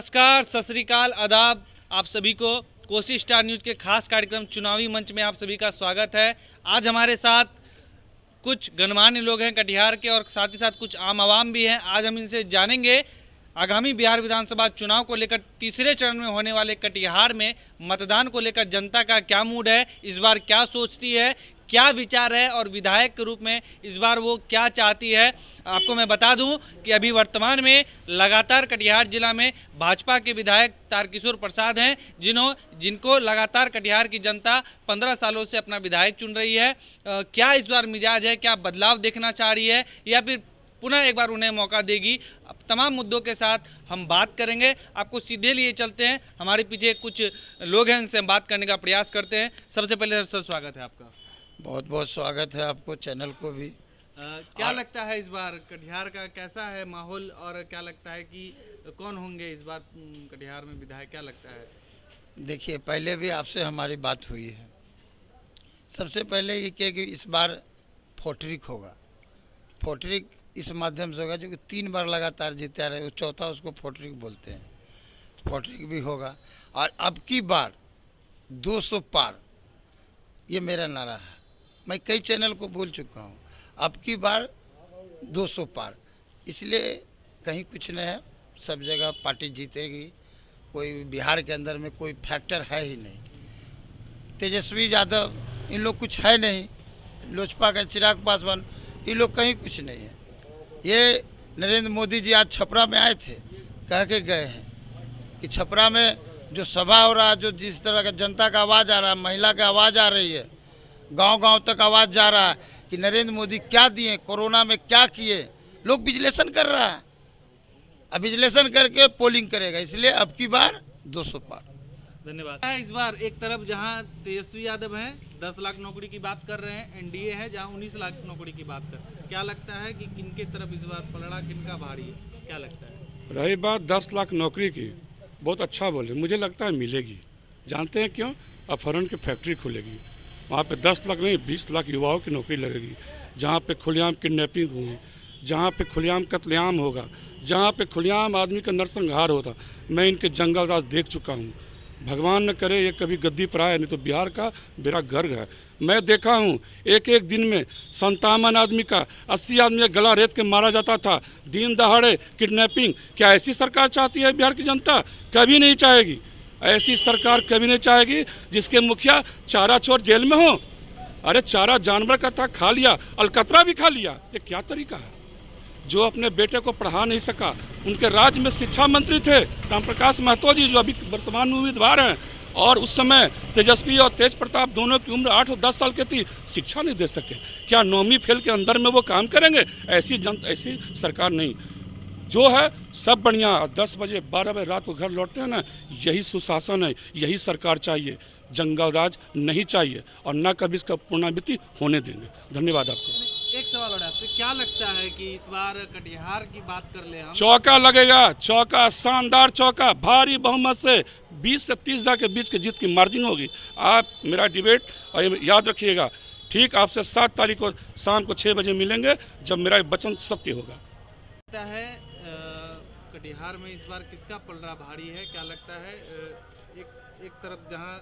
नमस्कार, सत श्री अकाल, आदाब। आप सभी को कोसी स्टार न्यूज़ के खास कार्यक्रम चुनावी मंच में आप सभी का स्वागत है। आज हमारे साथ कुछ गणमान्य लोग हैं कटिहार के और साथ ही साथ कुछ आम आवाम भी हैं। आज हम इनसे जानेंगे आगामी बिहार विधानसभा चुनाव को लेकर तीसरे चरण में होने वाले कटिहार में मतदान को लेकर जनता का क्या मूड है, इस बार क्या सोचती है, क्या विचार है और विधायक के रूप में इस बार वो क्या चाहती है। आपको मैं बता दूं कि अभी वर्तमान में लगातार कटिहार जिला में भाजपा के विधायक तारकिशोर प्रसाद हैं, जिनको लगातार कटिहार की जनता 15 सालों से अपना विधायक चुन रही है। क्या इस बार मिजाज है, क्या बदलाव देखना चाह रही है या फिर पुनः एक बार उन्हें मौका देगी। अब तमाम मुद्दों के साथ हम बात करेंगे। आपको सीधे लिए चलते हैं, हमारे पीछे कुछ लोग हैं, उनसे हम बात करने का प्रयास करते हैं। सबसे पहले सर स्वागत है आपका। बहुत बहुत स्वागत है आपको, चैनल को भी। क्या लगता है इस बार कटिहार का कैसा है माहौल और क्या लगता है कि कौन होंगे इस बार कटिहार में विधायक, क्या लगता है? देखिए, पहले भी आपसे हमारी बात हुई है। सबसे पहले ये कि इस बार फोटरिक होगा। फोटरिक इस माध्यम से होगा जो कि 3 बार लगातार जीते आ रहे, चौथा उसको फोटरिक बोलते हैं। फोटरिक भी होगा और अब की बार 200 पार, ये मेरा नारा है। मैं कई चैनल को बोल चुका हूँ, अब की बार 200 पार। इसलिए कहीं कुछ नहीं है, सब जगह पार्टी जीतेगी। कोई बिहार के अंदर में कोई फैक्टर है ही नहीं। तेजस्वी यादव इन लोग कुछ है नहीं, लोजपा का चिराग पासवान, ये लोग कहीं कुछ नहीं है। ये नरेंद्र मोदी जी आज छपरा में आए थे, कह के गए हैं कि छपरा में जो सभा हो रहा है, जो जिस तरह का जनता का आवाज़ आ रहा है, महिला का आवाज़ आ रही है, गांव-गांव तक आवाज़ जा रहा है कि नरेंद्र मोदी क्या दिए, कोरोना में क्या किए, लोग विश्लेषण कर रहा है। अब विश्लेषण करके पोलिंग करेगा, इसलिए अब की बार 200 पार। धन्यवाद। इस बार एक तरफ जहां तेजस्वी यादव हैं, 10 लाख नौकरी की बात कर रहे हैं, एनडीए है जहां 19 लाख नौकरी की बात कर, क्या लगता है कि किनके तरफ इस बार पलड़ा, किनका भारी है, क्या लगता है? रही बात 10 लाख नौकरी की, बहुत अच्छा बोले, मुझे लगता है मिलेगी। जानते हैं क्यों? अपहरण की फैक्ट्री खुलेगी, वहाँ पे 10 लाख नहीं 20 लाख युवाओं की नौकरी लगेगी। जहाँ पे खुलेआम किडनैपिंग हुई, जहाँ पे खुलेआम कत्लेआम होगा, जहाँ पे खुलेआम आदमी का नरसंहार होता, मैं इनके जंगल राज देख चुका हूँ। भगवान न करे ये कभी गद्दी पर आए, नहीं तो बिहार का मेरा गर्व है। मैं देखा हूँ एक एक दिन में 57 आदमी का, 80 आदमी का गला रेत के मारा जाता था, दिन दहाड़े किडनैपिंग। क्या ऐसी सरकार चाहती है बिहार की जनता? कभी नहीं चाहेगी। ऐसी सरकार कभी नहीं चाहेगी जिसके मुखिया चारा चोर जेल में हो। अरे चारा जानवर का था, खा लिया, अलकतरा भी खा लिया, ये क्या तरीका है? जो अपने बेटे को पढ़ा नहीं सका, उनके राज्य में शिक्षा मंत्री थे राम प्रकाश महतो जी, जो अभी वर्तमान में उम्मीदवार हैं, और उस समय तेजस्वी और तेज प्रताप दोनों की उम्र 8 और 10 साल की थी, शिक्षा नहीं दे सके। क्या 9वीं फेल के अंदर में वो काम करेंगे? ऐसी सरकार नहीं। जो है सब बढ़िया, 10 बजे 12 बजे रात को घर लौटते हैं ना, यही सुशासन है, यही सरकार चाहिए। जंगल राज नहीं चाहिए और ना कभी इसका पुनरावृत्ति होने देंगे। धन्यवाद आपको। एक सवाल और आपसे, क्या लगता है कि इस बार कटिहार की बात कर ले हम? चौका लगेगा, चौका, शानदार चौका, भारी बहुमत से 20 से 30 हजार के बीच की जीत की मार्जिन होगी। आप मेरा डिबेट और याद रखिएगा, ठीक आपसे 7 तारीख को शाम को 6 बजे मिलेंगे, जब मेरा वचन सत्य होगा। लगता है कटिहार में इस बार किसका पलड़ा भारी है, क्या लगता है? एक तरफ जहां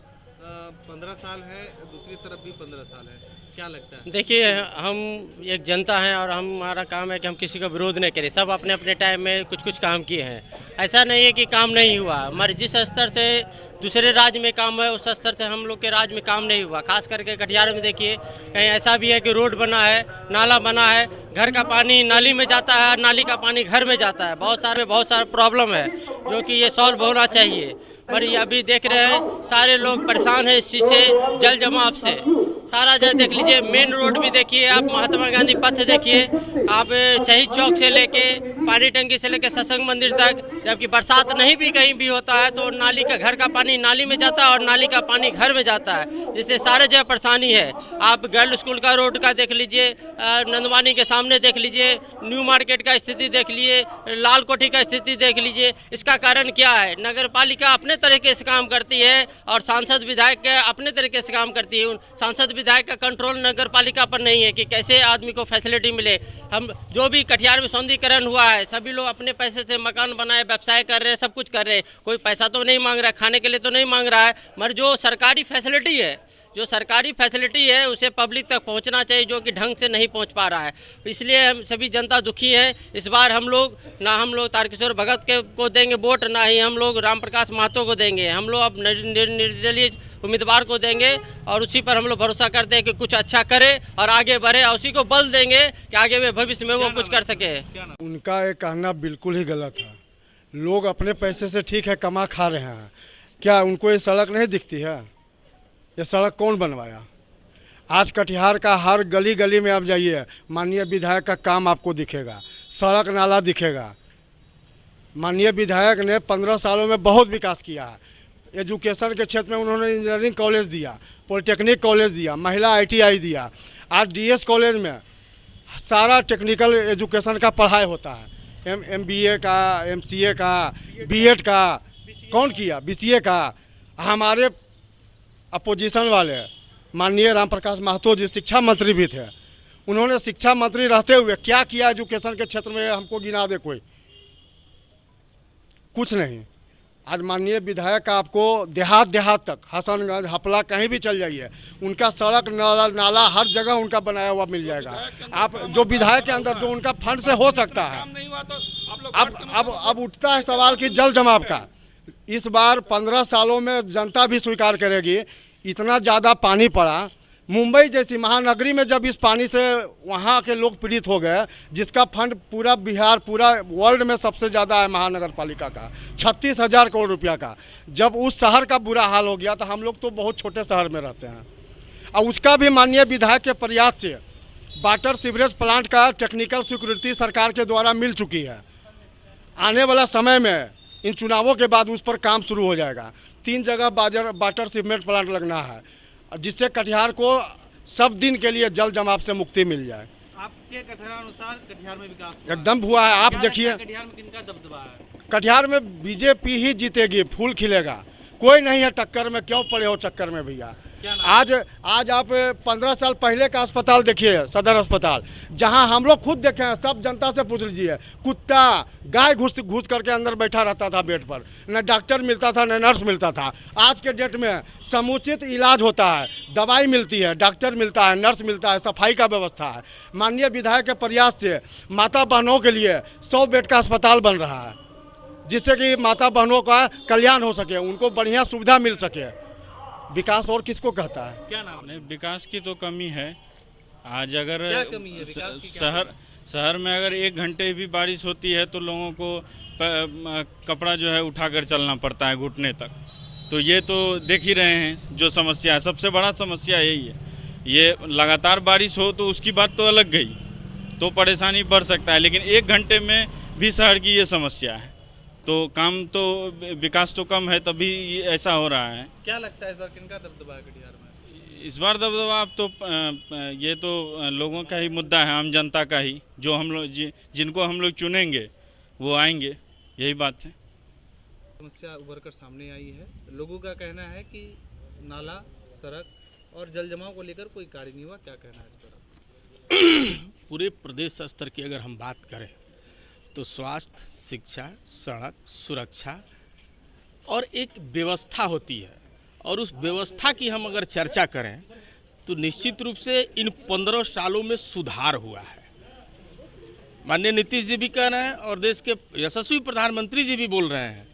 15 साल है, दूसरी तरफ भी 15 साल है, क्या लगता है? देखिए, हम एक जनता हैं और हमारा काम है कि हम किसी का विरोध नहीं करें। सब अपने अपने टाइम में कुछ कुछ काम किए हैं, ऐसा नहीं है कि काम नहीं हुआ। हमारे जिस स्तर से दूसरे राज्य में काम है, उस स्तर से हम लोग के राज्य में काम नहीं हुआ। खास करके कटिहार में देखिए, कहीं ऐसा भी है कि रोड बना है, नाला बना है, घर का पानी नाली में जाता है, नाली का पानी घर में जाता है। बहुत सारे प्रॉब्लम है जो कि ये सॉल्व होना चाहिए। पर ये अभी देख रहे हैं सारे लोग परेशान हैं इस चीज़ से, जल जमाव से। सारा जगह देख लीजिए, मेन रोड भी देखिए आप, महात्मा गांधी पथ देखिए आप, शहीद चौक से लेके पानी टंकी से लेके सत्संग मंदिर तक। जबकि बरसात नहीं भी कहीं भी होता है तो नाली का, घर का पानी नाली में जाता है और नाली का पानी घर में जाता है, जिससे सारे जगह परेशानी है। आप गर्ल स्कूल का रोड का देख लीजिए, नंदवानी के सामने देख लीजिए, न्यू मार्केट का स्थिति देख लीजिए, लाल कोठी का स्थिति देख लीजिए। इसका कारण क्या है? नगर पालिका अपने तरीके से काम करती है और सांसद विधायक अपने तरीके से काम करती है। सांसद विधायक का कंट्रोल नगर पालिका पर नहीं है कि कैसे आदमी को फैसिलिटी मिले। हम जो भी कटिहार में सौंदर्यीकरण हुआ है, सभी लोग अपने पैसे से मकान बनाए, व्यवसाय कर रहे हैं, सब कुछ कर रहे हैं, कोई पैसा तो नहीं मांग रहा है, खाने के लिए तो नहीं मांग रहा है, मगर जो सरकारी फैसिलिटी है उसे पब्लिक तक पहुंचना चाहिए, जो कि ढंग से नहीं पहुंच पा रहा है। इसलिए हम सभी जनता दुखी है। इस बार हम लोग तारकिशोर भगत को देंगे वोट, ना ही हम लोग राम प्रकाश महतो को देंगे। हम लोग अब निर्दलीय उम्मीदवार को देंगे और उसी पर हम लोग भरोसा करते हैं कि कुछ अच्छा करे और आगे बढ़े, और उसी को बल देंगे कि आगे में भविष्य में वो कुछ कर सके। उनका ये कहना बिल्कुल ही गलत है। लोग अपने पैसे से ठीक है कमा खा रहे हैं, क्या उनको ये सड़क नहीं दिखती है? ये सड़क कौन बनवाया? आज कटिहार का हर गली गली में आप जाइए, माननीय विधायक का काम आपको दिखेगा, सड़क नाला दिखेगा। माननीय विधायक ने 15 सालों में बहुत विकास किया है। एजुकेशन के क्षेत्र में उन्होंने इंजीनियरिंग कॉलेज दिया, पॉलिटेक्निक कॉलेज दिया, महिला ITI दिया। आज DS कॉलेज में सारा टेक्निकल एजुकेशन का पढ़ाई होता है, MBA का, MCA का, B.Ed का, कौन किया, BCA का। हमारे अपोजिशन वाले माननीय राम प्रकाश महतो जी शिक्षा मंत्री भी थे, उन्होंने शिक्षा मंत्री रहते हुए क्या किया एजुकेशन के क्षेत्र में? हमको गिना दे कोई, कुछ नहीं। आज माननीय विधायक का आपको देहात तक, हसनगंज, हपला, कहीं भी चल जाइए, उनका सड़क नाला हर जगह उनका बनाया हुआ मिल जाएगा। आप जो विधायक के अंदर जो उनका फंड से हो सकता है, अब उठता है सवाल कि जल जमाव का। इस बार 15 सालों में जनता भी स्वीकार करेगी, इतना ज़्यादा पानी पड़ा। मुंबई जैसी महानगरी में जब इस पानी से वहाँ के लोग पीड़ित हो गए, जिसका फंड पूरा बिहार, पूरा वर्ल्ड में सबसे ज़्यादा है महानगर पालिका का, 36,000 करोड़ रुपया का। जब उस शहर का बुरा हाल हो गया तो हम लोग तो बहुत छोटे शहर में रहते हैं, और उसका भी माननीय विधायक के प्रयास से वाटर सीवरेज प्लांट का टेक्निकल स्वीकृति सरकार के द्वारा मिल चुकी है। आने वाला समय में इन चुनावों के बाद उस पर काम शुरू हो जाएगा। 3 जगह वाटर सीवरेज प्लांट लगना है, जिससे कटिहार को सब दिन के लिए जल जमाव से मुक्ति मिल जाए। आपके अनुसार कटिहार में विकास एकदम हुआ है। आप देखिए कटिहार में किनका दबदबा है? कटिहार में BJP ही जीतेगी, फूल खिलेगा, कोई नहीं है टक्कर में। क्यों पड़े हो चक्कर में भैया? आज आप 15 साल पहले का अस्पताल देखिए, सदर अस्पताल, जहां हम लोग खुद देखे हैं, सब जनता से पूछ लीजिए, कुत्ता गाय घुस करके अंदर बैठा रहता था बेड पर, न डॉक्टर मिलता था न नर्स मिलता था। आज के डेट में समुचित इलाज होता है, दवाई मिलती है, डॉक्टर मिलता है, नर्स मिलता है, सफाई का व्यवस्था है। माननीय विधायक के प्रयास से माता बहनों के लिए 100 बेड का अस्पताल बन रहा है, जिससे कि माता बहनों का कल्याण हो सके, उनको बढ़िया सुविधा मिल सके। विकास और किसको कहता है? क्या नाम है? विकास की तो कमी है। आज अगर क्या कमी है विकास की? क्या शहर में अगर 1 घंटे भी बारिश होती है तो लोगों को कपड़ा जो है उठाकर चलना पड़ता है घुटने तक। तो ये तो देख ही रहे हैं जो समस्या है, सबसे बड़ा समस्या यही है। ये लगातार बारिश हो तो उसकी बात तो अलग गई, तो परेशानी बढ़ सकता है, लेकिन 1 घंटे में भी शहर की ये समस्या है, तो काम तो विकास तो कम है, तभी ऐसा हो रहा है। क्या लगता है इस बार किनका दबदबा है कटिहार में? इस बार दबदबा अब तो ये तो लोगों का ही मुद्दा है, आम जनता का ही, जो हम लोग जिनको हम लोग चुनेंगे वो आएंगे, यही बात है। समस्या उभर कर सामने आई है। लोगों का कहना है कि नाला, सड़क और जल जमाव को लेकर कोई कार्य नहीं हुआ, क्या कहना है इस पर? पूरे प्रदेश स्तर की अगर हम बात करें तो स्वास्थ्य, शिक्षा, सड़क, सुरक्षा और एक व्यवस्था होती है, और उस व्यवस्था की हम अगर चर्चा करें तो निश्चित रूप से इन 15 सालों में सुधार हुआ है। माननीय नीतीश जी भी कह रहे हैं और देश के यशस्वी प्रधानमंत्री जी भी बोल रहे हैं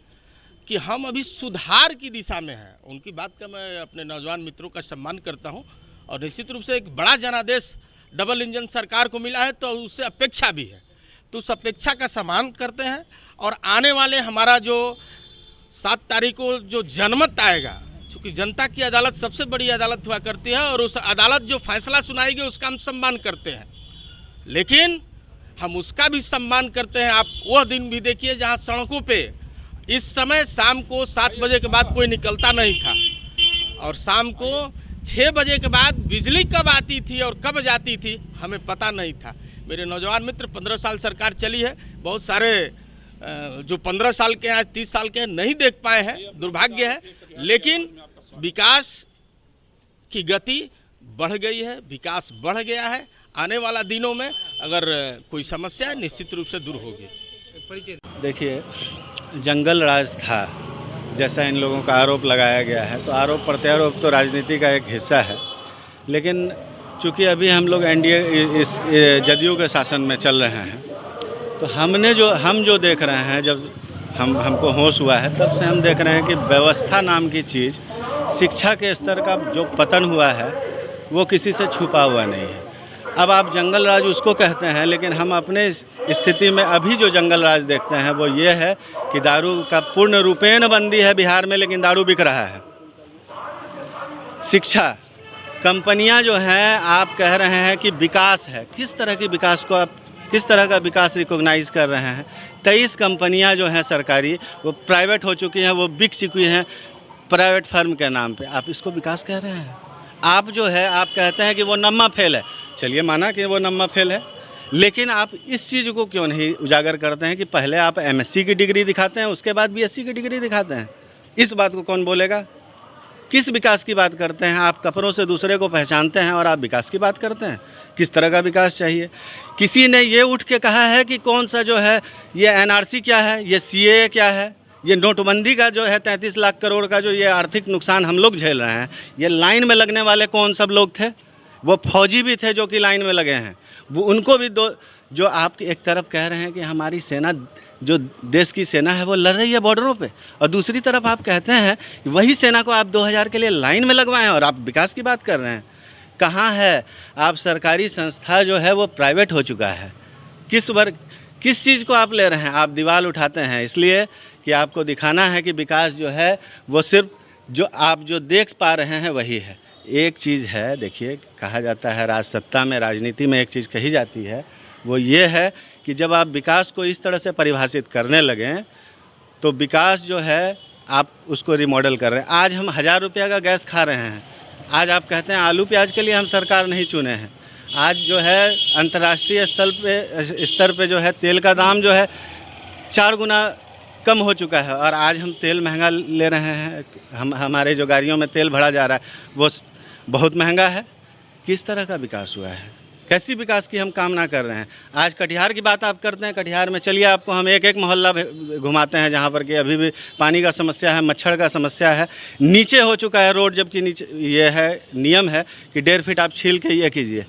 कि हम अभी सुधार की दिशा में हैं। उनकी बात का मैं अपने नौजवान मित्रों का सम्मान करता हूं, और निश्चित रूप से एक बड़ा जनादेश डबल इंजन सरकार को मिला है, तो उससे अपेक्षा भी है, तो उस अपेक्षा का सम्मान करते हैं। और आने वाले हमारा जो 7 तारीख को जो जनमत आएगा, क्योंकि जनता की अदालत सबसे बड़ी अदालत हुआ करती है, और उस अदालत जो फैसला सुनाएगी उसका हम सम्मान करते हैं, लेकिन हम उसका भी सम्मान करते हैं। आप वह दिन भी देखिए जहां सड़कों पे इस समय शाम को 7 बजे के बाद कोई निकलता नहीं था, और शाम को 6 बजे के बाद बिजली कब आती थी और कब जाती थी हमें पता नहीं था। मेरे नौजवान मित्र 15 साल सरकार चली है, बहुत सारे जो 15 साल के हैं, 30 साल के हैं, नहीं देख पाए हैं, दुर्भाग्य है, लेकिन विकास की गति बढ़ गई है, विकास बढ़ गया है। आने वाला दिनों में अगर कोई समस्या है निश्चित रूप से दूर होगी। परिचय देखिए, जंगल राज था, जैसा इन लोगों का आरोप लगाया गया है, तो आरोप प्रत्यारोप तो राजनीति का एक हिस्सा है। लेकिन चूँकि अभी हम लोग एनडीए इस जदयू के शासन में चल रहे हैं, तो हम जो देख रहे हैं, जब हमको होश हुआ है तब से हम देख रहे हैं कि व्यवस्था नाम की चीज़, शिक्षा के स्तर का जो पतन हुआ है वो किसी से छुपा हुआ नहीं है। अब आप जंगल राज उसको कहते हैं, लेकिन हम अपने स्थिति में अभी जो जंगल राज देखते हैं वो ये है कि दारू का पूर्ण रूपेण बंदी है बिहार में, लेकिन दारू बिक रहा है। शिक्षा, कंपनियां जो हैं, आप कह रहे हैं कि विकास है, किस तरह की विकास को आप किस तरह का विकास रिकॉग्नाइज कर रहे हैं? 23 कंपनियां जो हैं सरकारी, वो प्राइवेट हो चुकी हैं, वो बिक चुकी हैं प्राइवेट फर्म के नाम पे। आप इसको विकास कह रहे हैं? आप जो है, आप कहते हैं कि वो नम्मा फेल है, चलिए माना कि वो नम्मा फेल है, लेकिन आप इस चीज़ को क्यों नहीं उजागर करते हैं कि पहले आप एमएससी की डिग्री दिखाते हैं, उसके बाद बीएससी की डिग्री दिखाते हैं? इस बात को कौन बोलेगा? किस विकास की बात करते हैं? आप कपड़ों से दूसरे को पहचानते हैं और आप विकास की बात करते हैं? किस तरह का विकास चाहिए? किसी ने ये उठ के कहा है कि कौन सा जो है ये एनआरसी क्या है, ये सीएए क्या है, ये नोटबंदी का जो है 33 लाख करोड़ का जो ये आर्थिक नुकसान हम लोग झेल रहे हैं, ये लाइन में लगने वाले कौन सब लोग थे? वो फौजी भी थे जो कि लाइन में लगे हैं, वो उनको भी जो आप एक तरफ कह रहे हैं कि हमारी सेना, जो देश की सेना है वो लड़ रही है बॉर्डरों पे, और दूसरी तरफ आप कहते हैं वही सेना को आप 2000 के लिए लाइन में लगवाएं और आप विकास की बात कर रहे हैं। कहाँ है? आप सरकारी संस्था जो है वो प्राइवेट हो चुका है। किस चीज़ को आप ले रहे हैं? आप दीवार उठाते हैं इसलिए कि आपको दिखाना है कि विकास जो है वो सिर्फ जो आप जो देख पा रहे हैं वही है। एक चीज़ है, देखिए, कहा जाता है राजसत्ता में, राजनीति में एक चीज़ कही जाती है, वो ये है कि जब आप विकास को इस तरह से परिभाषित करने लगें तो विकास जो है आप उसको रिमॉडल कर रहे हैं। आज हम 1000 रुपये का गैस खा रहे हैं, आज आप कहते हैं आलू प्याज के लिए हम सरकार नहीं चुने हैं। आज जो है अंतर्राष्ट्रीय स्तर पे जो है तेल का दाम जो है 4 गुना कम हो चुका है, और आज हम तेल महंगा ले रहे हैं। हमारे जो गाड़ियों में तेल भरा जा रहा है वो बहुत महंगा है। किस तरह का विकास हुआ है? कैसी विकास की हम कामना कर रहे हैं? आज कटिहार की बात आप करते हैं, कटिहार में चलिए आपको हम एक मोहल्ला घुमाते हैं जहाँ पर कि अभी भी पानी का समस्या है, मच्छर का समस्या है, नीचे हो चुका है रोड, जबकि नीचे ये है, नियम है कि 1.5 फीट आप छील के ये कीजिए।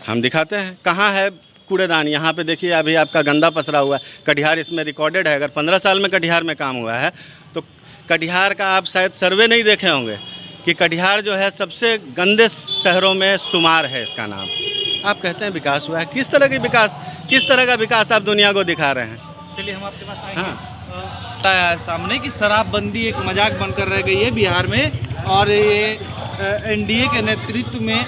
हम दिखाते हैं कहाँ है कूड़ेदान। यहाँ पे देखिए अभी आपका गंदा पसरा हुआ है। कटिहार इसमें रिकॉर्डेड है। अगर 15 साल में कटिहार में काम हुआ है तो कटिहार का आप शायद सर्वे नहीं देखे होंगे कि कटिहार जो है सबसे गंदे शहरों में शुमार है इसका नाम। आप कहते हैं विकास हुआ है। किस तरह का विकास आप दुनिया को दिखा रहे हैं? चलिए हम आपके पास आएंगे। हाँ, सामने की शराबबंदी एक मजाक बनकर रह गई है बिहार में, और ये एनडीए के नेतृत्व में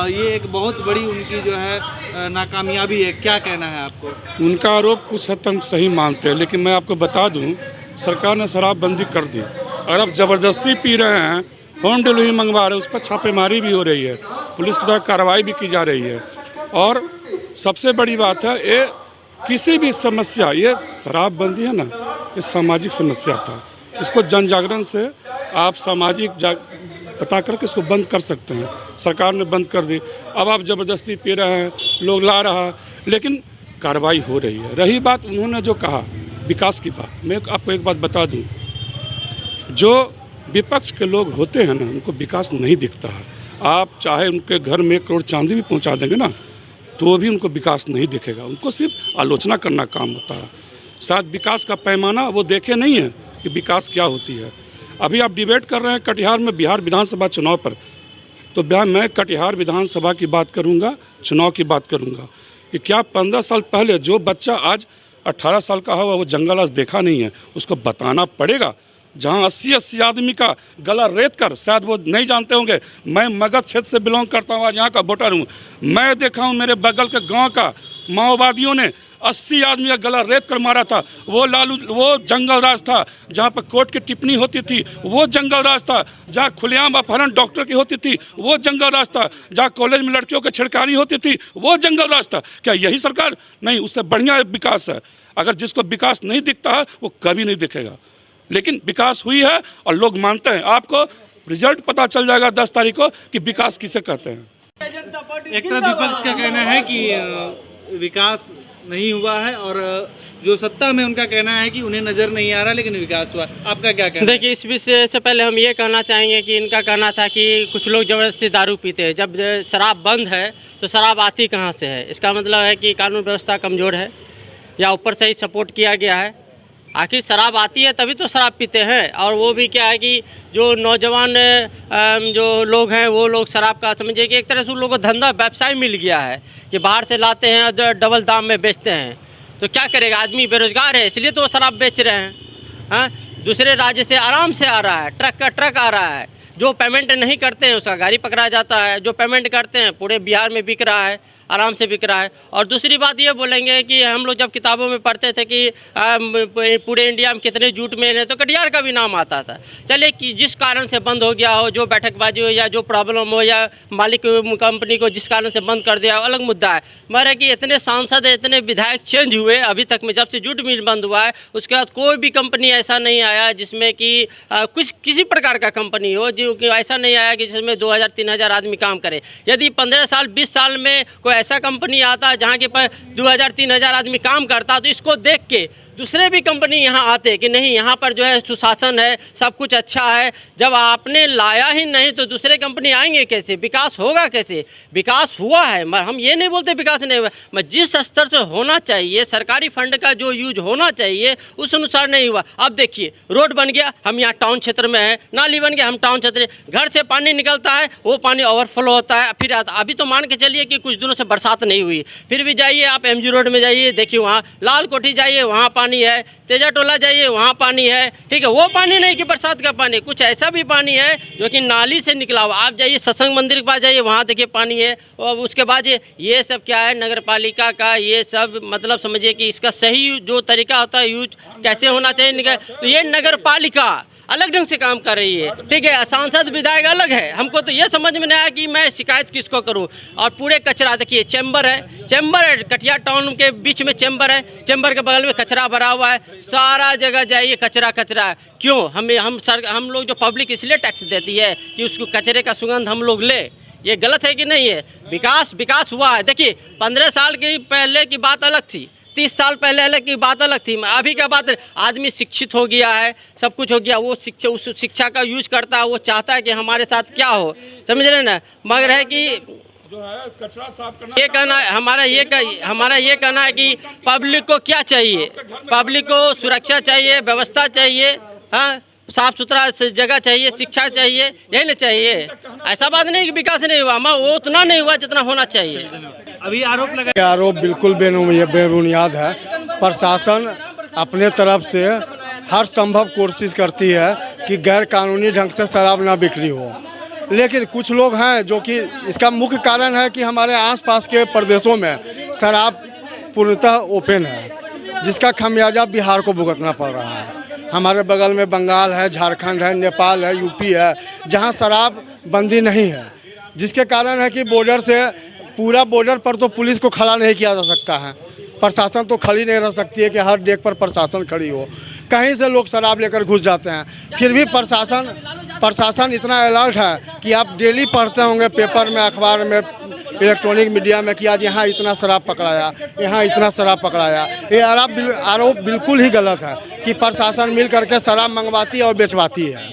ये एक बहुत बड़ी उनकी जो है नाकामयाबी है। क्या कहना है आपको? उनका आरोप कुछ हद तक सही मानते हैं, लेकिन मैं आपको बता दूं, सरकार ने शराबबंदी कर दी। अगर आप ज़बरदस्ती पी रहे हैं, होम डिलीवरी मंगवा रहे हैं, उस पर छापेमारी भी हो रही है, पुलिस की द्वारा कार्रवाई भी की जा रही है। और सबसे बड़ी बात है, ये किसी भी समस्या, ये शराबबंदी है ना, ये सामाजिक समस्या था। इसको जन जागरण से आप सामाजिक पता करके इसको बंद कर सकते हैं। सरकार ने बंद कर दी। अब आप ज़बरदस्ती पी रहे हैं, लोग ला रहा है, लेकिन कार्रवाई हो रही है। रही बात उन्होंने जो कहा विकास की बात, मैं आपको एक बात बता दूं, जो विपक्ष के लोग होते हैं ना, उनको विकास नहीं दिखता है। आप चाहे उनके घर में 1 करोड़ चांदी भी पहुंचा देंगे ना, तो भी उनको विकास नहीं दिखेगा। उनको सिर्फ आलोचना करना काम होता है। शायद विकास का पैमाना वो देखे नहीं है कि विकास क्या होती है। अभी आप डिबेट कर रहे हैं कटिहार में बिहार विधानसभा चुनाव पर, तो मैं कटिहार विधानसभा की बात करूंगा, चुनाव की बात करूंगा कि क्या 15 साल पहले जो बच्चा आज 18 साल का हुआ वो जंगल राज देखा नहीं है, उसको बताना पड़ेगा। जहां 80 आदमी का गला रेत कर, शायद वो नहीं जानते होंगे, मैं मगध क्षेत्र से बिलोंग करता हूँ, आज यहाँ का वोटर हूँ। मैं देखा हूँ मेरे बगल के गांव का माओवादियों ने 80 आदमी का गला रेत कर मारा था। वो जंगल राज था। जहाँ पर कोर्ट की टिप्पणी होती थी वो जंगल राज था। जहाँ खुलेआम अपहरण डॉक्टर की होती थी वो जंगल राज था। जहाँ कॉलेज में लड़कियों की छिड़कानी होती थी वो जंगल राज था। क्या यही सरकार? नहीं, उससे बढ़िया विकास है। अगर जिसको विकास नहीं दिखता है वो कभी नहीं दिखेगा, लेकिन विकास हुई है और लोग मानते हैं। आपको रिजल्ट पता चल जाएगा 10 तारीख को कि विकास किसे कहते हैं। एक तरफ विपक्ष का कहना है कि विकास नहीं हुआ है और जो सत्ता में उनका कहना है कि उन्हें नज़र नहीं आ रहा लेकिन विकास हुआ। आपका क्या कहना है? देखिए, इस विषय से पहले हम ये कहना चाहेंगे कि इनका कहना था कि कुछ लोग ज़बरदस्ती दारू पीते हैं। जब शराब बंद है तो शराब आती कहाँ से है? इसका मतलब है कि कानून व्यवस्था कमज़ोर है या ऊपर से ही सपोर्ट किया गया है। आखिर शराब आती है तभी तो शराब पीते हैं। और वो भी क्या है कि जो नौजवान जो लोग हैं वो लोग शराब का समझिए कि एक तरह से उन लोगों को धंधा व्यवसाय मिल गया है कि बाहर से लाते हैं और डबल दाम में बेचते हैं। तो क्या करेगा आदमी? बेरोजगार है इसलिए तो वो शराब बेच रहे हैं। हाँ, दूसरे राज्य से आराम से आ रहा है, ट्रक का ट्रक आ रहा है। जो पेमेंट नहीं करते हैं उसका गाड़ी पकड़ा जाता है, जो पेमेंट करते हैं पूरे बिहार में बिक रहा है, आराम से बिक रहा है। और दूसरी बात ये बोलेंगे कि हम लोग जब किताबों में पढ़ते थे कि पूरे इंडिया में कितने जूट मिल हैं तो कटिहार का भी नाम आता था। चलिए कि जिस कारण से बंद हो गया हो, जो बैठकबाजी हो या जो प्रॉब्लम हो या मालिक कंपनी को जिस कारण से बंद कर दिया हो, अलग मुद्दा है। मगर कि इतने सांसद इतने विधायक चेंज हुए अभी तक में, जब से जूट मिल बंद हुआ है उसके बाद कोई भी कंपनी ऐसा नहीं आया जिसमें कि कुछ किसी प्रकार का कंपनी हो जो कि ऐसा नहीं आया कि जिसमें 2000-3000 आदमी काम करे। यदि 15 साल 20 साल में कोई ऐसा कंपनी आता है जहाँ के पर 2000-3000 आदमी काम करता तो इसको देख के दूसरे भी कंपनी यहाँ आते कि नहीं यहाँ पर जो है सुशासन है, सब कुछ अच्छा है। जब आपने लाया ही नहीं तो दूसरे कंपनी आएंगे कैसे? विकास होगा कैसे? विकास हुआ है, मगर हम ये नहीं बोलते विकास नहीं हुआ, मगर जिस स्तर से होना चाहिए सरकारी फंड का जो यूज होना चाहिए उस अनुसार नहीं हुआ। अब देखिए रोड बन गया, हम यहाँ टाउन क्षेत्र में हैं, नाली बन गया, हम टाउन क्षेत्र, घर से पानी निकलता है वो पानी ओवरफ्लो होता है फिर आता। अभी तो मान के चलिए कि कुछ दिनों से बरसात नहीं हुई, फिर भी जाइए आप MG रोड में जाइए, देखिए वहाँ लाल कोठी जाइए वहाँ पानी है, तेजा टोला जाइए वहाँ पानी है। ठीक है, वो पानी नहीं कि बरसात का पानी, कुछ ऐसा भी पानी है जो कि नाली से निकला हुआ। आप जाइए सत्संग मंदिर के पास जाइए वहाँ देखिए पानी है। और उसके बाद ये सब क्या है, नगर पालिका का ये सब मतलब समझिए कि इसका सही जो तरीका होता है यूज कैसे होना चाहिए। तो ये नगर पालिका अलग ढंग से काम कर रही है, ठीक है, सांसद विधायक अलग है। हमको तो ये समझ में नहीं आया कि मैं शिकायत किसको करूं। और पूरे कचरा देखिए, चैम्बर है कटिहार टाउन के बीच में चैम्बर है, चैम्बर के बगल में कचरा भरा हुआ है, सारा जगह जाइए कचरा कचरा है। क्यों? हम लोग जो पब्लिक इसलिए टैक्स देती है कि उसको कचरे का सुगंध हम लोग ले। ये गलत है कि नहीं है? विकास हुआ है। देखिए 15 साल की पहले की बात अलग थी, 30 साल पहले की बात अलग थी, अभी क्या बात है? आदमी शिक्षित हो गया है, सब कुछ हो गया, वो उस शिक्षा का यूज करता है, वो चाहता है कि हमारे साथ क्या हो, समझ रहे ना। मगर है कि जो है कचरा साफ करना, ये कहना है हमारा ये कहना है कि पब्लिक को क्या चाहिए? पब्लिक को सुरक्षा चाहिए, व्यवस्था चाहिए, हाँ, साफ सुथरा जगह चाहिए, शिक्षा चाहिए, यही ना चाहिए। ऐसा बात नहीं कि विकास नहीं हुआ, मगर वो उतना नहीं हुआ जितना होना चाहिए। अभी आरोप आरोप बिल्कुल बेबुनियाद है। प्रशासन अपने तरफ से हर संभव कोशिश करती है कि गैर कानूनी ढंग से शराब ना बिक्री हो, लेकिन कुछ लोग हैं जो कि इसका मुख्य कारण है कि हमारे आसपास के प्रदेशों में शराब पूर्णतः ओपन है, जिसका खमियाजा बिहार को भुगतना पड़ रहा है। हमारे बगल में बंगाल है, झारखंड है, नेपाल है, यूपी है, जहां शराब बंदी नहीं है, जिसके कारण है कि बॉर्डर से पूरा बॉर्डर पर तो पुलिस को खड़ा नहीं किया जा सकता है, प्रशासन तो खड़ी नहीं रह सकती है कि हर डेक पर प्रशासन खड़ी हो। कहीं से लोग शराब लेकर घुस जाते हैं, फिर भी प्रशासन इतना अलर्ट है कि आप डेली पढ़ते होंगे पेपर में, अखबार में, इलेक्ट्रॉनिक मीडिया में कि आज यहाँ इतना शराब पकड़ाया, यहाँ इतना शराब पकड़ाया। ये आरोप बिल्कुल ही गलत है कि प्रशासन मिल करके शराब मंगवाती है और बेचवाती है।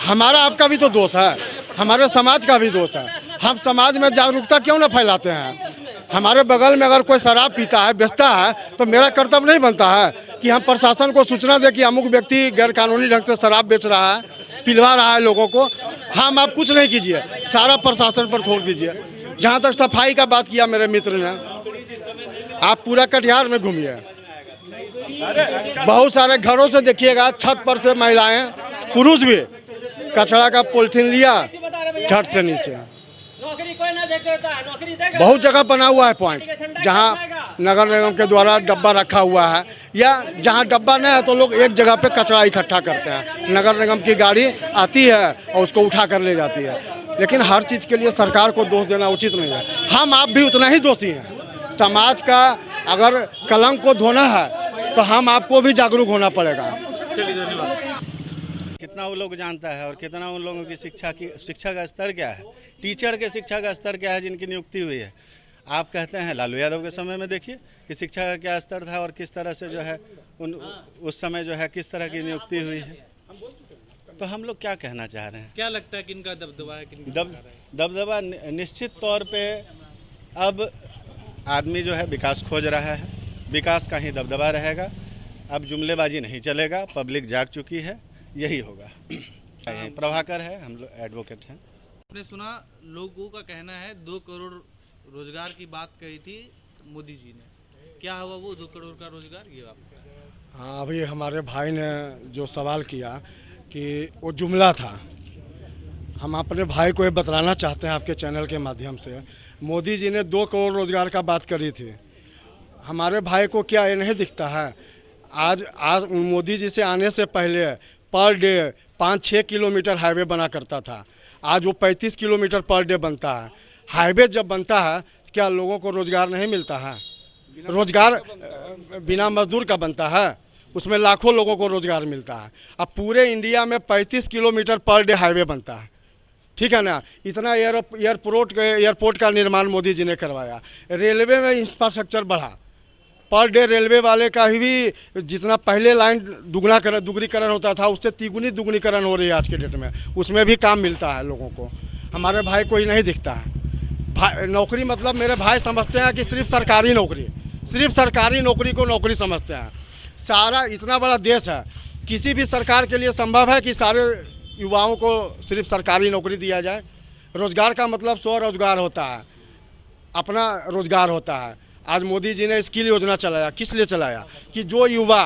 हमारा आपका भी तो दोष है, हमारे समाज का भी दोष है। हम समाज में जागरूकता क्यों ना फैलाते हैं? हमारे बगल में अगर कोई शराब पीता है, बेचता है, तो मेरा कर्तव्य नहीं बनता है कि हम प्रशासन को सूचना दें कि अमुक व्यक्ति गैर कानूनी ढंग से शराब बेच रहा है, पिलवा रहा है लोगों को। हम आप कुछ नहीं कीजिए, सारा प्रशासन पर छोड़ दीजिए। जहाँ तक सफाई का बात किया मेरे मित्र ने, आप पूरा कटिहार में घूमिए, बहुत सारे घरों से देखिएगा, छत पर से महिलाएं पुरुष भी कचरा का पॉलिथीन लिया, छत से नीचे बहुत जगह बना हुआ है पॉइंट, जहां नगर निगम के द्वारा डब्बा रखा हुआ है, या जहां डब्बा नहीं है तो लोग एक जगह पे कचरा इकट्ठा करते हैं। नगर निगम की गाड़ी आती है और उसको उठा कर ले जाती है। लेकिन हर चीज़ के लिए सरकार को दोष देना उचित नहीं है। हम आप भी उतना ही दोषी हैं। समाज का अगर कलंक को धोना है तो हम आपको भी जागरूक होना पड़ेगा। कितना वो लोग जानता है और कितना उन लोगों की शिक्षा का स्तर क्या है, टीचर के शिक्षा का स्तर क्या है जिनकी नियुक्ति हुई है। आप कहते हैं लालू यादव के समय में देखिए कि शिक्षा का क्या स्तर था और किस तरह से जो है उस समय जो है किस तरह की नियुक्ति हुई है। तो हम लोग क्या कहना चाह रहे हैं, क्या लगता है किनका दबदबा है, किनकी सरकार है? दबदबा निश्चित तौर पे अब आदमी जो है विकास खोज रहा है, विकास का ही दबदबा रहेगा। अब जुमलेबाजी नहीं चलेगा, पब्लिक जाग चुकी है, यही होगा। प्रभाकर है, हम लोग एडवोकेट हैं। आपने सुना, लोगों का कहना है 2 करोड़ रोजगार की बात कही थी मोदी जी ने, क्या हुआ वो 2 करोड़ का रोजगार? ये आपका हाँ, अभी हमारे भाई ने जो सवाल किया कि वो जुमला था, हम अपने भाई को ये बतलाना चाहते हैं आपके चैनल के माध्यम से। मोदी जी ने 2 करोड़ रोजगार का बात करी थी, हमारे भाई को क्या ये नहीं दिखता है? आज मोदी जी से आने से पहले पर डे 5-6 किलोमीटर हाईवे बना करता था, आज वो 35 किलोमीटर पर डे बनता है। हाईवे जब बनता है, क्या लोगों को रोजगार नहीं मिलता है? रोजगार बिना मजदूर का बनता है, उसमें लाखों लोगों को रोजगार मिलता है। अब पूरे इंडिया में 35 किलोमीटर पर डे हाईवे बनता है, ठीक है ना? इतना एयरपोर्ट का निर्माण मोदी जी ने करवाया। रेलवे में इंफ्रास्ट्रक्चर बढ़ा, पर डे रेलवे वाले का भी जितना पहले लाइन दुगनीकरण होता था, उससे दुगनीकरण हो रही है आज के डेट में, उसमें भी काम मिलता है लोगों को। हमारे भाई को ही नहीं दिखता है। नौकरी मतलब मेरे भाई समझते हैं कि सिर्फ सरकारी नौकरी को नौकरी समझते हैं। सारा इतना बड़ा देश है, किसी भी सरकार के लिए संभव है कि सारे युवाओं को सिर्फ सरकारी नौकरी दिया जाए? रोजगार का मतलब स्वरोजगार होता है, अपना रोजगार होता है। आज मोदी जी ने स्किल योजना चलाया, किस लिए चलाया? कि जो युवा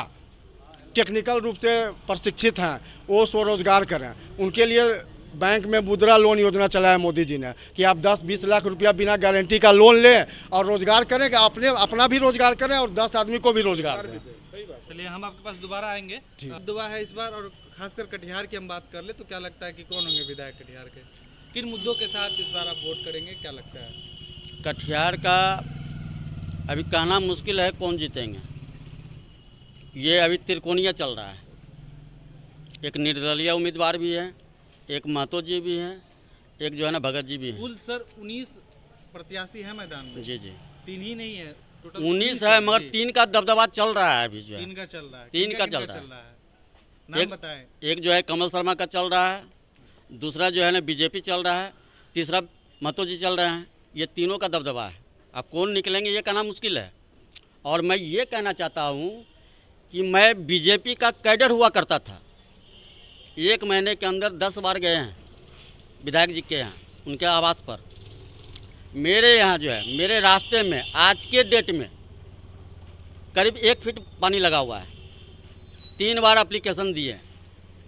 टेक्निकल रूप से प्रशिक्षित हैं वो स्वरोजगार करें, उनके लिए बैंक में मुद्रा लोन योजना चलाया मोदी जी ने कि आप 10-20 लाख रुपया बिना गारंटी का लोन लें और रोजगार करें, कि अपना भी रोजगार करें और 10 आदमी को भी रोजगार दें। चलिए, हम आपके पास दोबारा आएंगे। दुआ है इस बार, और खासकर कटिहार की हम बात कर ले तो क्या लगता है कि कौन होंगे विधायक कटिहार के? किन मुद्दों के साथ इस बार आप वोट करेंगे, क्या लगता है? कटिहार का अभी कहना मुश्किल है कौन जीतेंगे, ये अभी त्रिकोणीय चल रहा है। एक निर्दलीय उम्मीदवार भी है, एक महतो जी भी हैं, एक जो है ना भगत जी भी हैं। कुल सर 19 प्रत्याशी हैं मैदान में। जी जी, 3 ही नहीं है, टोटल 19 है, मगर 3 का दबदबा चल रहा है अभी जो है। 3 का चल रहा है। 3 का किनका चल रहा है। नाम एक बताएं। एक जो है कमल शर्मा का चल रहा है, दूसरा जो है ना बीजेपी चल रहा है, तीसरा महतो जी चल रहे हैं। ये तीनों का दबदबा है, अब कौन निकलेंगे ये कहना मुश्किल है। और मैं ये कहना चाहता हूँ कि मैं बीजेपी का कैडर हुआ करता था, 1 महीने के अंदर 10 बार गए हैं विधायक जी के यहाँ, उनके आवास पर। मेरे यहाँ जो है, मेरे रास्ते में आज के डेट में करीब 1 फीट पानी लगा हुआ है। 3 बार एप्लीकेशन दिए,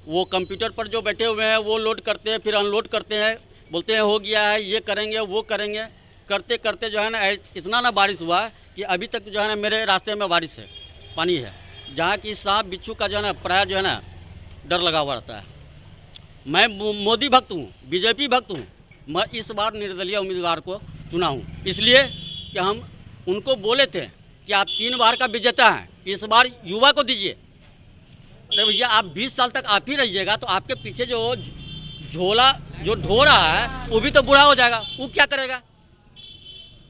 वो कंप्यूटर पर जो बैठे हुए हैं वो लोड करते हैं, फिर अनलोड करते हैं, बोलते हैं हो गया है, ये करेंगे वो करेंगे, करते करते जो है ना इतना ना बारिश हुआ कि अभी तक जो है ना मेरे रास्ते में बारिश है, पानी है, जहाँ की सांप बिच्छू का जो है ना प्राय जो है ना डर लगा हुआ रहता है। मैं मोदी भक्त हूँ, बीजेपी भक्त हूँ। मैं इस बार निर्दलीय उम्मीदवार को चुना हूँ, इसलिए कि हम उनको बोले थे कि आप 3 बार का विजेता हैं, इस बार युवा को दीजिए। अरे भैया, आप 20 साल तक आप ही रहिएगा तो आपके पीछे जो झोला जो ढो रहा है वो भी तो बूढ़ा हो जाएगा, वो क्या करेगा?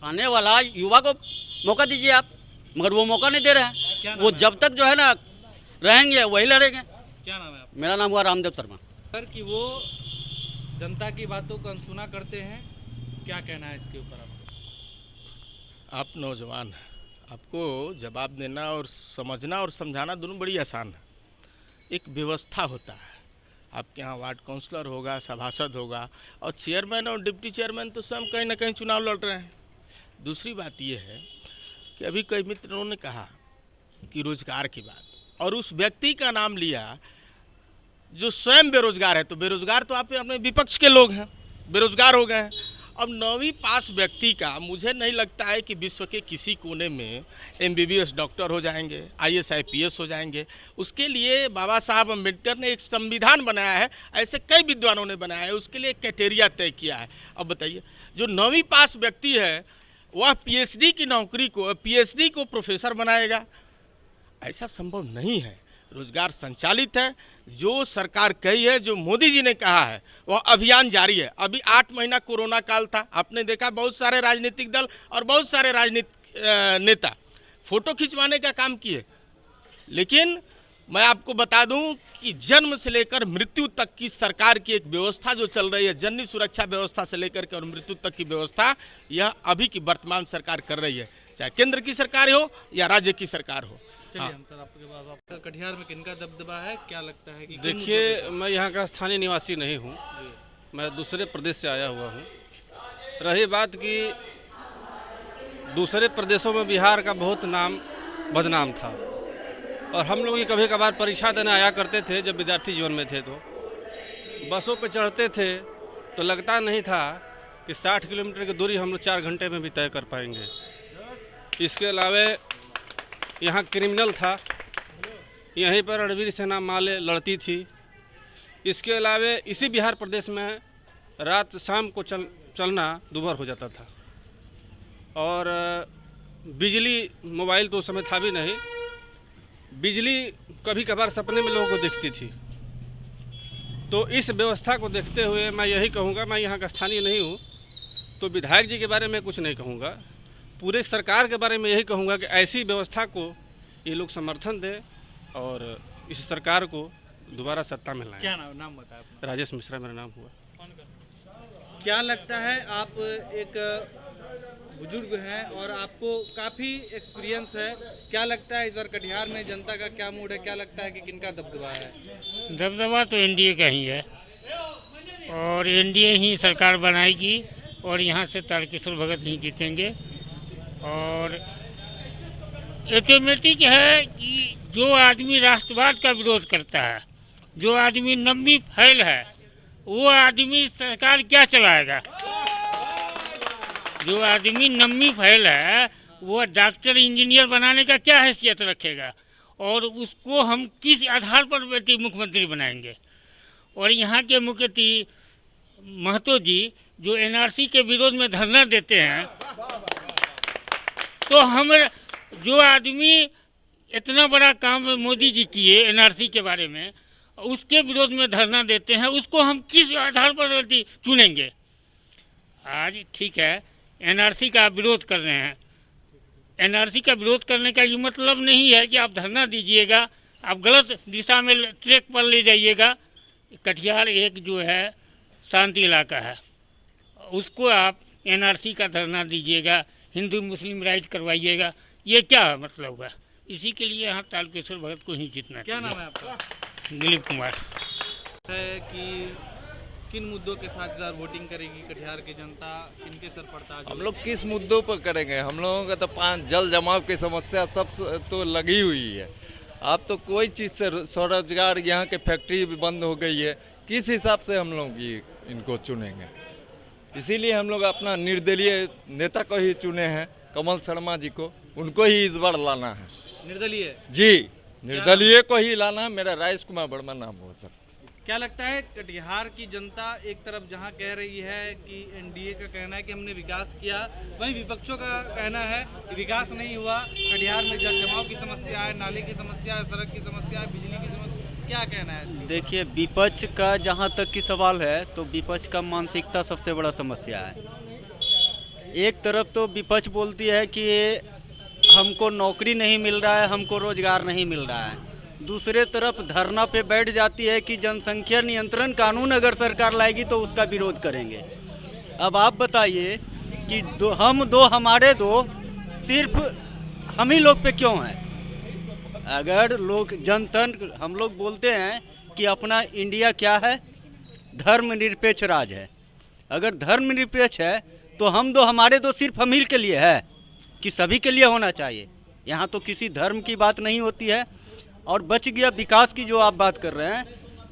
आने वाला युवा को मौका दीजिए आप, मगर वो मौका नहीं दे रहे हैं। वो जब तक जो है ना रहेंगे वही लड़ेंगे। क्या नाम है आपका? मेरा नाम हुआ रामदेव शर्मा। सर कि वो जनता की बातों को अनसुना करते हैं, क्या कहना है इसके ऊपर आपको? आप नौजवान हैं, आपको जवाब देना और समझना और समझाना दोनों बड़ी आसान है। एक व्यवस्था होता है, आपके यहाँ वार्ड काउंसलर होगा, सभासद होगा, और चेयरमैन और डिप्टी चेयरमैन तो स्वयं कहीं ना कहीं चुनाव लड़ रहे हैं। दूसरी बात यह है कि अभी कई मित्रों ने कहा कि रोजगार की बात, और उस व्यक्ति का नाम लिया जो स्वयं बेरोजगार है। तो बेरोजगार तो आप अपने विपक्ष के लोग हैं, बेरोजगार हो गए हैं। अब 9वीं पास व्यक्ति का मुझे नहीं लगता है कि विश्व के किसी कोने में MBBS डॉक्टर हो जाएंगे, IAS IPS हो जाएंगे। उसके लिए बाबा साहब अम्बेडकर ने एक संविधान बनाया है, ऐसे कई विद्वानों ने बनाया है, उसके लिए एक क्राइटेरिया तय किया है। अब बताइए, जो 9वीं पास व्यक्ति है वह PhD की नौकरी को, PhD को प्रोफेसर बनाएगा? ऐसा संभव नहीं है। रोजगार संचालित है, जो सरकार कही है, जो मोदी जी ने कहा है, वह अभियान जारी है। अभी 8 महीना कोरोना काल था, आपने देखा बहुत सारे राजनीतिक दल और बहुत सारे राजनीतिक नेता फोटो खिंचवाने का काम किए, लेकिन मैं आपको बता दूं कि जन्म से लेकर मृत्यु तक की सरकार की एक व्यवस्था जो चल रही है, जननी सुरक्षा व्यवस्था से लेकर के और मृत्यु तक की व्यवस्था, यह अभी की वर्तमान सरकार कर रही है, चाहे केंद्र की सरकार हो या राज्य की सरकार हो। चलिए हम सर आपके पास, आपका कटिहार में किनका दबदबा है, क्या लगता है कि किन देखिए, मुद्दों पे- मैं यहाँ का स्थानीय निवासी नहीं हूँ, मैं दूसरे प्रदेश से आया हुआ हूँ। रही बात कि दूसरे प्रदेशों में बिहार का बहुत नाम बदनाम था, और हम लोग ये कभी कभार परीक्षा देने आया करते थे जब विद्यार्थी जीवन में थे, तो बसों पे चढ़ते थे तो लगता नहीं था कि 60 किलोमीटर की दूरी हम लोग 4 घंटे में भी तय कर पाएंगे। इसके अलावा यहाँ क्रिमिनल था, यहीं पर रणवीर सेना माले लड़ती थी। इसके अलावा इसी बिहार प्रदेश में रात शाम को चलना दूभर हो जाता था, और बिजली, मोबाइल तो उस समय था भी नहीं, बिजली कभी कभार सपने में लोगों को दिखती थी। तो इस व्यवस्था को देखते हुए मैं यही कहूँगा, मैं यहाँ का स्थानीय नहीं हूँ तो विधायक जी के बारे में कुछ नहीं कहूँगा, पूरे सरकार के बारे में यही कहूँगा कि ऐसी व्यवस्था को ये लोग समर्थन दें और इस सरकार को दोबारा सत्ता में लाएं। क्या नाम बताया अपना? राजेश मिश्रा मेरा नाम हुआ। क्या लगता है, आप एक बुजुर्ग हैं और आपको काफ़ी एक्सपीरियंस है, क्या लगता है इस बार कटिहार में जनता का क्या मूड है, क्या लगता है कि किनका दबदबा है? दबदबा तो एनडीए का ही है, और एनडीए ही सरकार बनाएगी, और यहाँ से तारकिशोर भगत ही जीतेंगे। और ऑटोमेटिक है कि जो आदमी राष्ट्रवाद का विरोध करता है, जो आदमी नब्बी फैल है, वो आदमी सरकार क्या चलाएगा? जो आदमी नब्बी फैल है वो डॉक्टर इंजीनियर बनाने का क्या हैसियत रखेगा, और उसको हम किस आधार पर मुख्यमंत्री बनाएंगे? और यहाँ के मुख्यमंत्री महतो जी जो एनआरसी के विरोध में धरना देते हैं, तो हम जो आदमी इतना बड़ा काम मोदी जी किए एनआरसी के बारे में, उसके विरोध में धरना देते हैं, उसको हम किस आधार पर चुनेंगे? आज ठीक है, एनआरसी का विरोध कर रहे हैं, एनआरसी का विरोध करने का ये मतलब नहीं है कि आप धरना दीजिएगा, आप गलत दिशा में ट्रैक पर ले जाइएगा। कटिहार एक जो है शांति इलाका है, उसको आप एनआरसी का धरना दीजिएगा, हिंदू मुस्लिम राइट करवाइएगा, ये क्या मतलब हुआ? इसी के लिए यहाँ तारकिशोर भगत को ही जीतना। क्या नाम है आपका? दिलीप कुमार। है कि किन मुद्दों के साथ इस बार वोटिंग करेगी कटिहार की जनता, किनके सर पड़ता? हम लोग किस मुद्दों पर करेंगे? हम लोगों का तो 5 जल जमाव की समस्या सब तो लगी हुई है। अब तो कोई चीज़ से स्वरोजगार, यहाँ के फैक्ट्री भी बंद हो गई है, किस हिसाब से हम लोग इनको चुनेंगे? इसीलिए हम लोग अपना निर्दलीय नेता को ही चुने हैं, कमल शर्मा जी को, उनको ही इस बार लाना है। निर्दलीय जी, निर्दलीय को ही लाना है। मेरा राजेश कुमार वर्मा नाम हो सर। क्या लगता है कटिहार की जनता एक तरफ जहां कह रही है कि एनडीए का कहना है कि हमने विकास किया, वहीं विपक्षों का कहना है कि विकास नहीं हुआ, कटिहार में जल जमाव की समस्या है, नाले की समस्या है, सड़क की समस्या है, बिजली की समस्या, क्या कहना है? देखिए, विपक्ष का जहाँ तक की सवाल है तो विपक्ष का मानसिकता सबसे बड़ा समस्या है। एक तरफ तो विपक्ष बोलती है कि हमको नौकरी नहीं मिल रहा है, हमको रोजगार नहीं मिल रहा है, दूसरे तरफ धरना पे बैठ जाती है कि जनसंख्या नियंत्रण कानून अगर सरकार लाएगी तो उसका विरोध करेंगे। अब आप बताइए कि हम दो हमारे दो सिर्फ हम ही लोग पे क्यों हैं? अगर लोग जनतंत्र, हम लोग बोलते हैं कि अपना इंडिया क्या है, धर्मनिरपेक्ष राज है। अगर धर्मनिरपेक्ष है तो हम दो हमारे दो सिर्फ हम ही के लिए है कि सभी के लिए होना चाहिए। यहाँ तो किसी धर्म की बात नहीं होती है। और बच गया विकास की जो आप बात कर रहे हैं,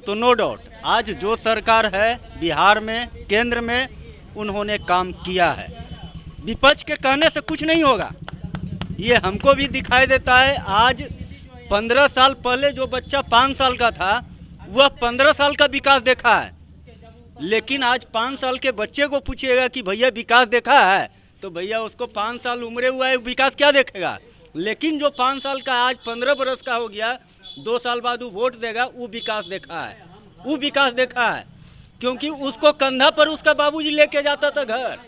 तो नो डाउट आज जो सरकार है बिहार में, केंद्र में, उन्होंने काम किया है। विपक्ष के कहने से कुछ नहीं होगा, ये हमको भी दिखाई देता है। आज 15 साल पहले जो बच्चा 5 साल का था वह 15 साल का विकास देखा है, लेकिन आज 5 साल के बच्चे को पूछिएगा कि भैया विकास देखा है, तो भैया उसको 5 साल उम्र हुआ है, विकास क्या देखेगा? लेकिन जो 5 साल का आज 15 बरस का हो गया, 2 साल बाद वो वोट देगा, वो विकास देखा है, वो विकास देखा है। क्योंकि उसको कंधा पर उसका बाबूजी लेके जाता था घर।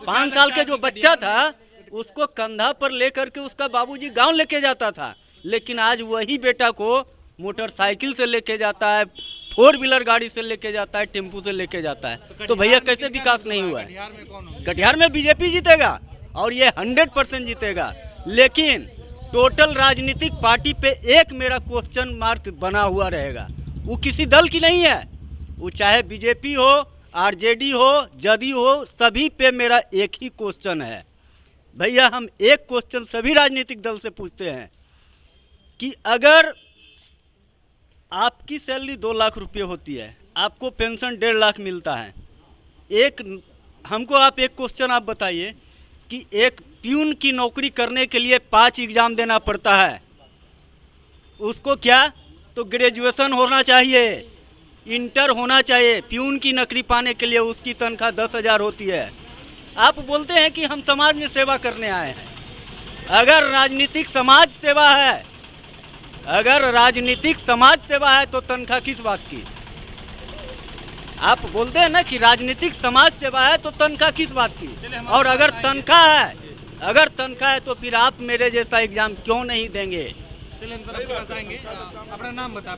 5 साल के जो बच्चा था उसको कंधा पर लेकर के उसका बाबूजी गांव लेके जाता था। लेकिन आज वही बेटा को मोटरसाइकिल से लेके जाता है, 4 व्हीलर गाड़ी से लेके जाता है, टेम्पू से लेके जाता है। तो भैया कैसे विकास नहीं हुआ है? कटिहार में बीजेपी जीतेगा और ये 100% जीतेगा। लेकिन टोटल राजनीतिक पार्टी पे एक मेरा क्वेश्चन मार्क बना हुआ रहेगा। वो किसी दल की नहीं है, वो चाहे बीजेपी हो, आरजेडी हो, जदयू हो, सभी पे मेरा एक ही क्वेश्चन है। भैया हम एक क्वेश्चन सभी राजनीतिक दल से पूछते हैं कि अगर आपकी सैलरी 2 लाख रुपये होती है, आपको पेंशन 1.5 लाख मिलता है, हमको आप एक क्वेश्चन आप बताइए कि एक प्यून की नौकरी करने के लिए 5 एग्ज़ाम देना पड़ता है। उसको क्या तो ग्रेजुएशन होना चाहिए, इंटर होना चाहिए। प्यून की नौकरी पाने के लिए उसकी तनख्वाह 10,000 होती है। आप बोलते हैं कि हम समाज में सेवा करने आए हैं। अगर राजनीतिक समाज सेवा है, अगर राजनीतिक समाज सेवा है तो तनख्वाह किस बात की? आप बोलते हैं ना कि राजनीतिक समाज सेवा है तो तनख्वाह किस बात की? और अगर तनख्वाह है तो फिर आप मेरे जैसा एग्जाम क्यों नहीं देंगे? अपना नाम बता।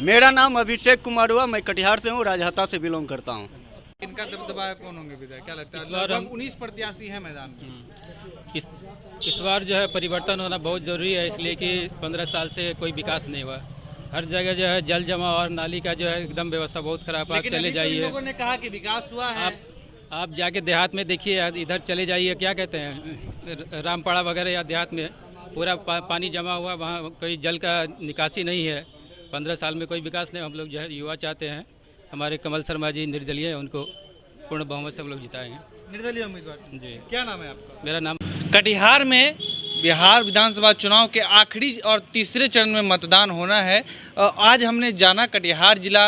मेरा नाम अभिषेक कुमार हुआ, मैं कटिहार से हूँ, राजहता से बिलोंग करता हूँ। इनका दबदबा कौन होंगे विधायक, क्या लगता है? इस बार हम 19 प्रत्याशी हैं मैदान में। इस बार जो है परिवर्तन होना बहुत ज़रूरी है, इसलिए कि 15 साल से कोई विकास नहीं हुआ। हर जगह जो है जल जमा और नाली का जो है एकदम व्यवस्था बहुत खराब है। आप चले जाइए, लोगों ने कहा कि विकास हुआ है। आप जाके देहात में देखिए, इधर चले जाइए, क्या कहते हैं रामपाड़ा वगैरह या देहात में पूरा पानी जमा हुआ, वहाँ कोई जल का निकासी नहीं है। 15 साल में कोई विकास नहीं। हम लोग जो है युवा चाहते हैं, हमारे कमल शर्मा जी निर्दलीय हैं, उनको पूर्ण बहुमत से हम लोग जिताएंगे। निर्दलीय उम्मीदवार जी, क्या नाम है आपका? मेरा नाम कटिहार में बिहार विधानसभा चुनाव के आखिरी और तीसरे चरण में मतदान होना है। आज हमने जाना कटिहार जिला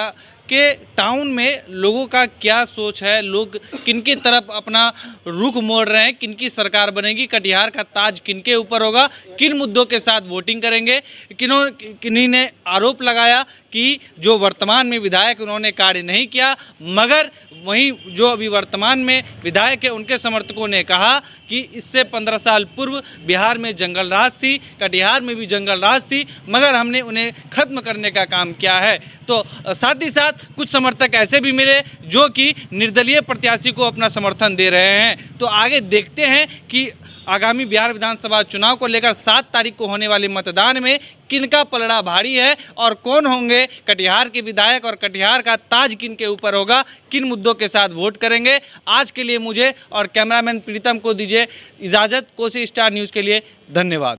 के टाउन में लोगों का क्या सोच है, लोग किनकी तरफ अपना रुख मोड़ रहे हैं, किनकी सरकार बनेगी, कटिहार का ताज किनके ऊपर होगा, किन मुद्दों के साथ वोटिंग करेंगे। किन्हीं ने आरोप लगाया कि जो वर्तमान में विधायक उन्होंने कार्य नहीं किया, मगर वहीं जो अभी वर्तमान में विधायक है उनके समर्थकों ने कहा कि इससे 15 साल पूर्व बिहार में जंगल राज थी, कटिहार में भी जंगल राज थी, मगर हमने उन्हें खत्म करने का काम किया है। तो साथ ही साथ कुछ समर्थक ऐसे भी मिले जो कि निर्दलीय प्रत्याशी को अपना समर्थन दे रहे हैं। तो आगे देखते हैं कि आगामी बिहार विधानसभा चुनाव को लेकर 7 तारीख को होने वाले मतदान में किनका पलड़ा भारी है और कौन होंगे कटिहार के विधायक और कटिहार का ताज किनके ऊपर होगा, किन मुद्दों के साथ वोट करेंगे। आज के लिए मुझे और कैमरामैन प्रीतम को दीजिए इजाज़त। कोसी स्टार न्यूज़ के लिए धन्यवाद।